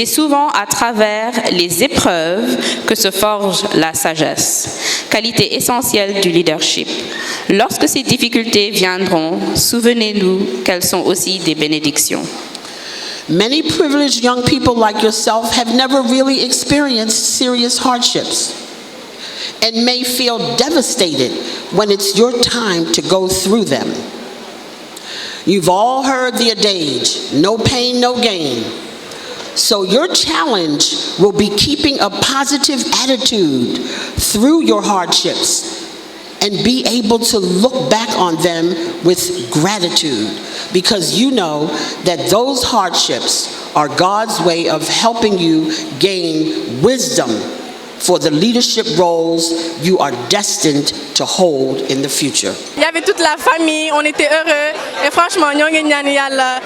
c'est souvent à travers les épreuves que se forge la sagesse, qualité essentielle du leadership. Lorsque ces difficultés viendront, souvenez-nous qu'elles sont aussi des bénédictions. Many privileged young people like yourself have never really experienced serious hardships and may feel devastated when it's your time to go through them. You've all heard the adage, no pain, no gain. So your challenge will be keeping a positive attitude through your hardships and be able to look back on them with gratitude, because you know that those hardships are God's way of helping you gain wisdom for the leadership roles you are destined to hold in the future. Il y avait toute la famille, on était heureux et franchement ñoo ngi ñaan Yàlla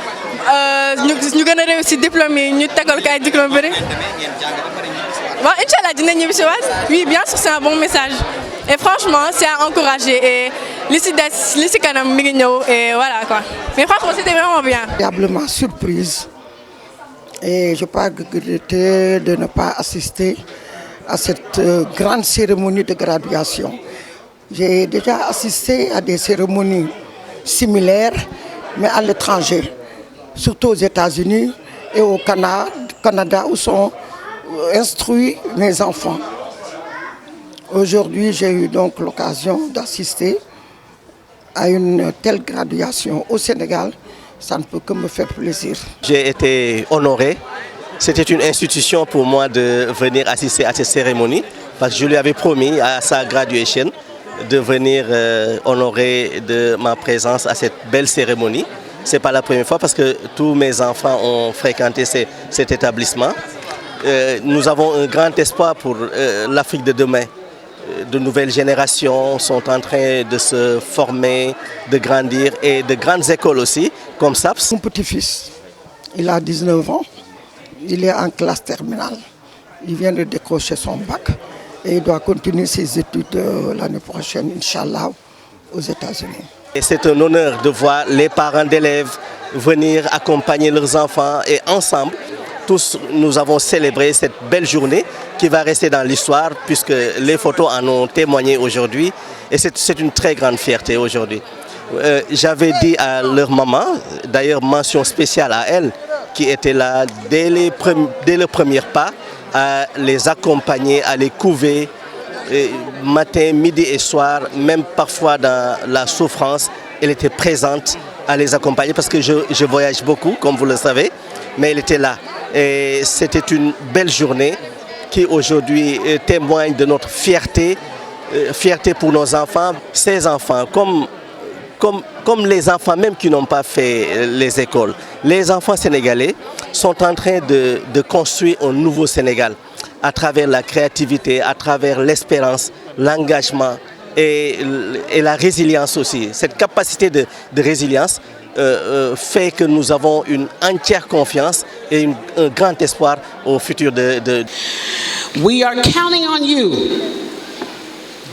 ñu gën a réussir diplôme yi ñu tegal ko ay diplôme bëri. Bon, Inch'Allah dina ñibbi si waat. Oui, bien sûr, c'est un bon message. Et franchement, c'est à encourager et li si kanam mi ngi ñëw et voilà quoi. Mais franchement, c'était vraiment bien. Agréablement surprise et je n'ai pas regretté de ne pas assister à cette grande cérémonie de graduation. J'ai déjà assisté à des cérémonies similaires, mais à l'étranger, surtout aux États-Unis et au Canada où sont instruits mes enfants. Aujourd'hui, j'ai eu donc l'occasion d'assister à une telle graduation au Sénégal. Ça ne peut que me faire plaisir. J'ai été honoré. C'était une institution pour moi de venir assister à cette cérémonie parce que je lui avais promis à sa graduation de venir honorer de ma présence à cette belle cérémonie. Ce n'est pas la première fois parce que tous mes enfants ont fréquenté cet établissement. Nous avons un grand espoir pour l'Afrique de demain. De nouvelles générations sont en train de se former, de grandir et de grandes écoles aussi, comme SAPS. Mon petit-fils, il a 19 ans, il est en classe terminale. Il vient de décrocher son bac et il doit continuer ses études l'année prochaine, Inch'Allah, aux États-Unis. Et c'est un honneur de voir les parents d'élèves venir accompagner leurs enfants et ensemble, tous nous avons célébré cette belle journée qui va rester dans l'histoire puisque les photos en ont témoigné aujourd'hui et c'est une très grande fierté aujourd'hui. J'avais dit à leur maman, d'ailleurs mention spéciale à elle, qui était là dès le premier pas, à les accompagner, à les couver, matin, midi et soir, même parfois dans la souffrance, elle était présente à les accompagner parce que je voyage beaucoup, comme vous le savez, mais elle était là. Et c'était une belle journée qui aujourd'hui témoigne de notre fierté, fierté pour nos enfants, ces enfants, comme les enfants même qui n'ont pas fait les écoles. Les enfants sénégalais sont en train de construire un nouveau Sénégal à travers la créativité, à travers l'espérance, l'engagement et la résilience aussi. Cette capacité de résilience fait que nous avons une entière confiance et un grand espoir au futur de... We are counting on you,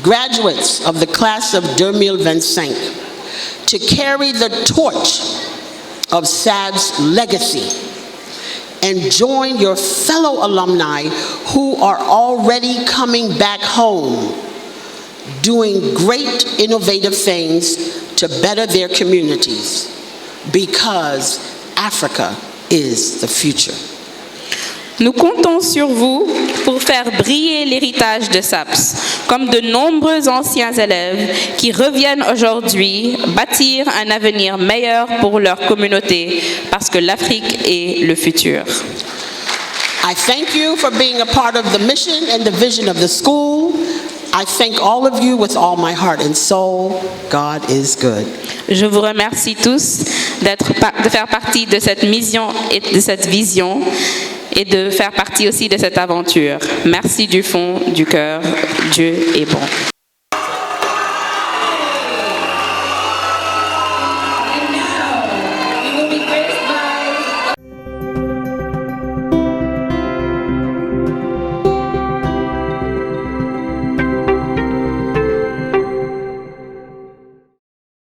graduates of the class of 2025, to carry the torch of SAB's legacy and join your fellow alumni who are already coming back home, doing great innovative things to better their communities, because Africa is the future. Nous comptons sur vous pour faire briller l'héritage de SAPS, comme de nombreux anciens élèves qui reviennent aujourd'hui bâtir un avenir meilleur pour leur communauté, parce que l'Afrique est le futur. I thank you for being a part of the mission and the vision of the school. I thank all of you with all my heart and soul. God is good. Je vous remercie tous de faire partie de cette mission et de cette vision et de faire partie aussi de cette aventure. Merci du fond du cœur. Dieu est bon.